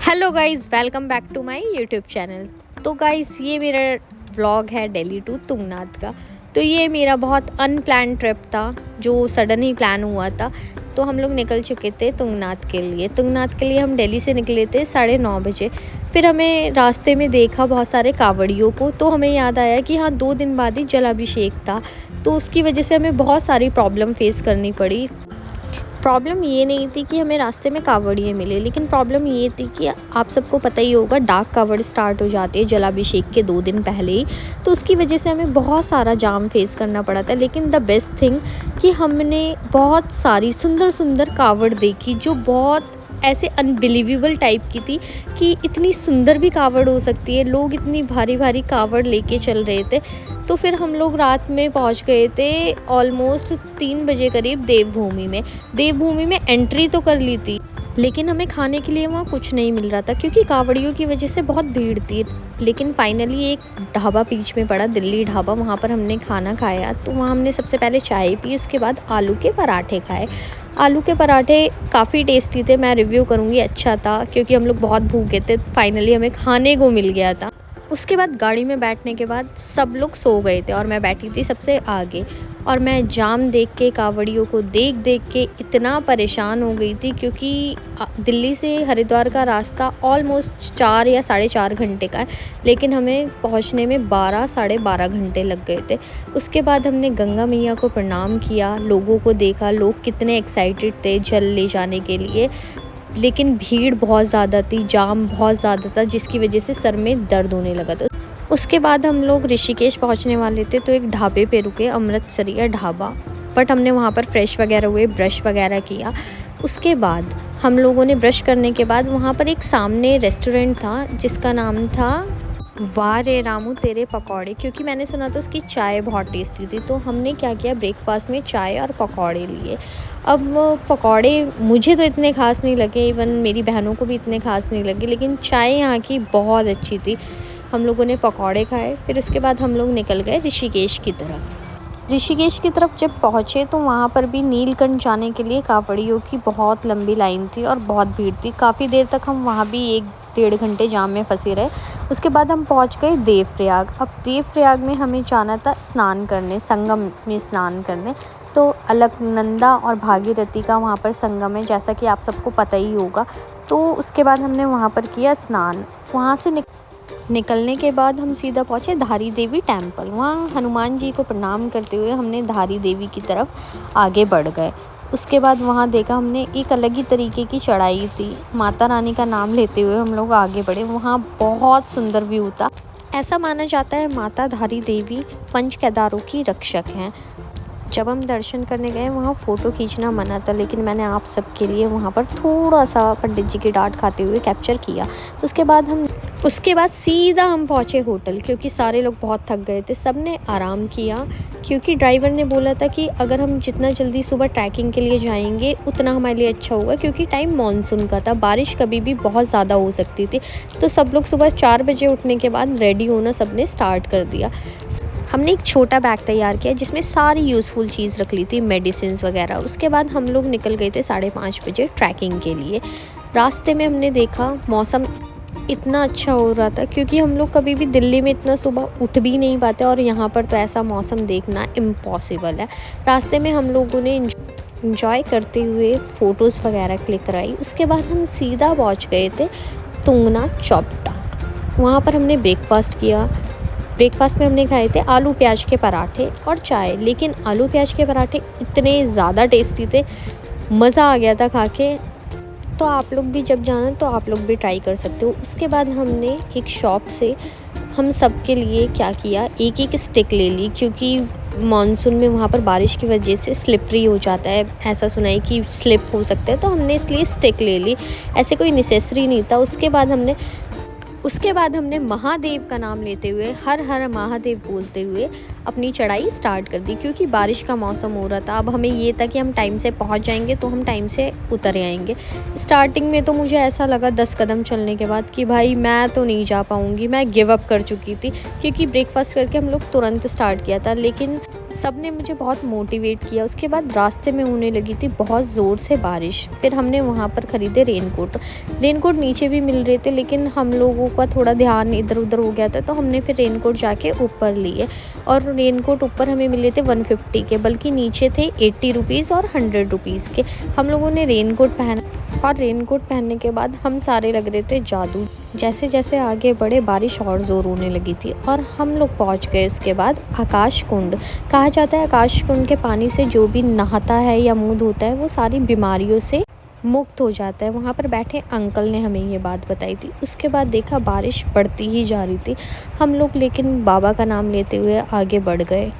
Hello guys, welcome back to my YouTube channel. तो guys, ये मेरा व्लॉग है दिल्ली टू तुंगनाथ का। तो ये मेरा बहुत अनप्लान ट्रिप था जो सडन ही प्लान हुआ था। तो हम लोग निकल चुके थे तुंगनाथ के लिए। हम दिल्ली से निकले थे 9:30 बजे। फिर हमें रास्ते में देखा बहुत सारे कावड़ियों को, तो हमें याद आया कि हाँ, 2 दिन बाद ही जलाभिषेक था। तो उसकी वजह से हमें बहुत सारी प्रॉब्लम फेस करनी पड़ी। प्रॉब्लम ये नहीं थी कि हमें रास्ते में कावड़िए मिले, लेकिन प्रॉब्लम ये थी कि आप सबको पता ही होगा, डाक कावड़ स्टार्ट हो जाती है जलाभिषेक के 2 दिन पहले ही। तो उसकी वजह से हमें बहुत सारा जाम फेस करना पड़ा था। लेकिन द बेस्ट थिंग कि हमने बहुत सारी सुंदर सुंदर कावड़ देखी, जो बहुत ऐसे अनबिलीवेबल टाइप की थी कि इतनी सुंदर भी कावड़ हो सकती है। लोग इतनी भारी भारी कावड़ लेके चल रहे थे। तो फिर हम लोग रात में पहुंच गए थे ऑलमोस्ट 3 बजे करीब देवभूमि में एंट्री तो कर ली थी, लेकिन हमें खाने के लिए वहाँ कुछ नहीं मिल रहा था क्योंकि कावड़ियों की वजह से बहुत भीड़ थी। लेकिन फाइनली एक ढाबा बीच में पड़ा, दिल्ली ढाबा, वहाँ पर हमने खाना खाया। तो वहाँ हमने सबसे पहले चाय पी, उसके बाद आलू के पराठे खाए। आलू के पराठे काफ़ी टेस्टी थे, मैं रिव्यू करूँगी, अच्छा था क्योंकि हम लोग बहुत भूखे थे। फाइनली हमें खाने को मिल गया था। उसके बाद गाड़ी में बैठने के बाद सब लोग सो गए थे और मैं बैठी थी सबसे आगे। और मैं जाम देख के, कावड़ियों को देख देख के इतना परेशान हो गई थी क्योंकि दिल्ली से हरिद्वार का रास्ता ऑलमोस्ट 4 या 4.5 घंटे का है, लेकिन हमें पहुंचने में 12 साढ़े 12 घंटे लग गए थे। उसके बाद हमने गंगा मैया को प्रणाम किया, लोगों को देखा, लोग कितने एक्साइटेड थे जल ले जाने के लिए। लेकिन भीड़ बहुत ज़्यादा थी, जाम बहुत ज़्यादा था, जिसकी वजह से सर में दर्द होने लगा था। उसके बाद हम लोग ऋषिकेश पहुंचने वाले थे, तो एक ढाबे पे रुके, अमृतसरिया ढाबा। बट हमने वहाँ पर फ्रेश वगैरह हुए, ब्रश वगैरह किया। उसके बाद हम लोगों ने ब्रश करने के बाद वहाँ पर एक सामने रेस्टोरेंट था जिसका नाम था वाह रे रामू तेरे पकौड़े, क्योंकि मैंने सुना था उसकी चाय बहुत टेस्टी थी। तो हमने क्या किया, ब्रेकफास्ट में चाय और पकौड़े लिए। अब पकौड़े मुझे तो इतने ख़ास नहीं लगे, इवन मेरी बहनों को भी इतने ख़ास नहीं लगे, लेकिन चाय यहाँ की बहुत अच्छी थी। हम लोगों ने पकौड़े खाए। फिर उसके बाद हम लोग निकल गए ऋषिकेश की तरफ। ऋषिकेश की तरफ जब पहुँचे तो वहाँ पर भी नीलकंठ जाने के लिए कावड़ियों की बहुत लंबी लाइन थी और बहुत भीड़ थी। काफ़ी देर तक हम वहाँ भी 1-1.5 घंटे जाम में फंसे रहे। उसके बाद हम पहुँच गए देवप्रयाग। अब देवप्रयाग में हमें जाना था स्नान करने, संगम में स्नान करने। तो अलकनंदा और भागीरथी का वहाँ पर संगम है, जैसा कि आप सबको पता ही होगा। तो उसके बाद हमने वहाँ पर किया स्नान। वहाँ से निकलने के बाद हम सीधा पहुँचे धारी देवी टेम्पल। वहाँ हनुमान जी को प्रणाम करते हुए हमने धारी देवी की तरफ आगे बढ़ गए। उसके बाद वहाँ देखा हमने, एक अलग ही तरीके की चढ़ाई थी। माता रानी का नाम लेते हुए हम लोग आगे बढ़े। वहाँ बहुत सुंदर व्यू था। ऐसा माना जाता है माता धारी देवी पंच केदारों की रक्षक हैं। जब हम दर्शन करने गए, वहाँ फ़ोटो खींचना मना था, लेकिन मैंने आप सबके लिए वहाँ पर थोड़ा सा पंडित जी की डांट खाते हुए कैप्चर किया। उसके बाद सीधा हम पहुँचे होटल, क्योंकि सारे लोग बहुत थक गए थे। सब ने आराम किया क्योंकि ड्राइवर ने बोला था कि अगर हम जितना जल्दी सुबह ट्रैकिंग के लिए जाएंगे उतना हमारे लिए अच्छा होगा, क्योंकि टाइम मानसून का था, बारिश कभी भी बहुत ज़्यादा हो सकती थी। तो सब लोग सुबह 4 बजे उठने के बाद रेडी होना सब ने स्टार्ट कर दिया। हमने एक छोटा बैग तैयार किया जिसमें सारी यूज़फुल चीज़ रख ली थी, मेडिसिन्स वगैरह। उसके बाद हम लोग निकल गए थे 5:30 बजे ट्रैकिंग के लिए। रास्ते में हमने देखा मौसम इतना अच्छा हो रहा था, क्योंकि हम लोग कभी भी दिल्ली में इतना सुबह उठ भी नहीं पाते और यहाँ पर तो ऐसा मौसम देखना इम्पॉसिबल है। रास्ते में हम लोगों ने इंजॉय करते हुए फ़ोटोज़ वगैरह क्लिक कराई। उसके बाद हम सीधा पहुँच गए थे तुंगनाथ चौपटा। वहाँ पर हमने ब्रेकफास्ट किया। ब्रेकफास्ट में हमने खाए थे आलू प्याज के पराठे और चाय। लेकिन आलू प्याज के पराठे इतने ज़्यादा टेस्टी थे, मज़ा आ गया था खा के। तो आप लोग भी जब जाना तो आप लोग भी ट्राई कर सकते हो। उसके बाद हमने एक शॉप से हम सब के लिए क्या किया, एक स्टिक ले ली, क्योंकि मानसून में वहाँ पर बारिश की वजह से स्लिपरी हो जाता है, ऐसा सुना है कि स्लिप हो सकता है। तो हमने इसलिए स्टिक ले ली, ऐसे कोई नेसेसरी नहीं था। उसके बाद हमने महादेव का नाम लेते हुए, हर हर महादेव बोलते हुए अपनी चढ़ाई स्टार्ट कर दी, क्योंकि बारिश का मौसम हो रहा था। अब हमें ये था कि हम टाइम से पहुंच जाएंगे तो हम टाइम से उतर आएंगे। स्टार्टिंग में तो मुझे ऐसा लगा 10 कदम चलने के बाद कि भाई मैं तो नहीं जा पाऊँगी, मैं गिव अप कर चुकी थी, क्योंकि ब्रेकफास्ट करके हम लोग तुरंत स्टार्ट किया था। लेकिन सब ने मुझे बहुत मोटिवेट किया। उसके बाद रास्ते में होने लगी थी बहुत ज़ोर से बारिश। फिर हमने वहाँ पर ख़रीदे रेनकोट नीचे भी मिल रहे थे, लेकिन हम लोगों का थोड़ा ध्यान इधर उधर हो गया था, तो हमने फिर रेनकोट जाके ऊपर लिए। और रेनकोट ऊपर हमें मिले थे 150 के, बल्कि नीचे थे 80 रुपीज़ और 100 रुपीज़ के। हम लोगों ने रेनकोट पहना और रेनकोट पहनने के बाद हम सारे लग रहे थे जादू। जैसे जैसे आगे बढ़े बारिश और ज़ोर होने लगी थी और हम लोग पहुंच गए उसके बाद आकाश कुंड। कहा जाता है आकाश कुंड के पानी से जो भी नहाता है या मुँह धोता है वो सारी बीमारियों से मुक्त हो जाता है। वहाँ पर बैठे अंकल ने हमें ये बात बताई थी। उसके बाद देखा बारिश बढ़ती ही जा रही थी। हम लोग लेकिन बाबा का नाम लेते हुए आगे बढ़ गए।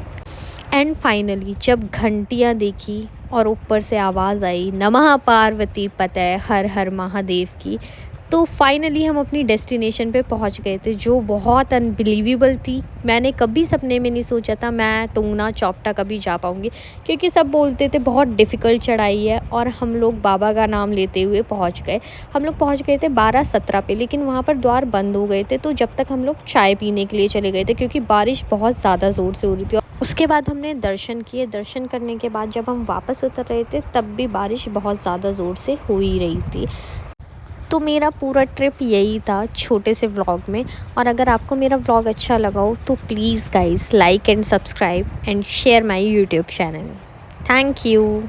एंड फाइनली जब घंटियाँ देखी और ऊपर से आवाज़ आई नमः पार्वती पतये हर हर महादेव की, तो फाइनली हम अपनी डेस्टिनेशन पे पहुंच गए थे, जो बहुत अनबिलीवेबल थी। मैंने कभी सपने में नहीं सोचा था मैं तुंगनाथ चौपटा कभी जा पाऊंगी, क्योंकि सब बोलते थे बहुत डिफ़िकल्ट चढ़ाई है। और हम लोग बाबा का नाम लेते हुए पहुंच गए। हम लोग पहुंच गए थे 12:17 पे, लेकिन वहां पर द्वार बंद हो गए थे। तो जब तक हम लोग चाय पीने के लिए चले गए थे, क्योंकि बारिश बहुत ज़्यादा ज़ोर से हो रही थी। उसके बाद हमने दर्शन किए। दर्शन करने के बाद जब हम वापस उतर रहे थे तब भी बारिश बहुत ज़्यादा ज़ोर से हो ही रही थी। तो मेरा पूरा ट्रिप यही था छोटे से व्लॉग में। और अगर आपको मेरा व्लॉग अच्छा लगा हो तो please guys like and subscribe and share my YouTube channel. Thank you.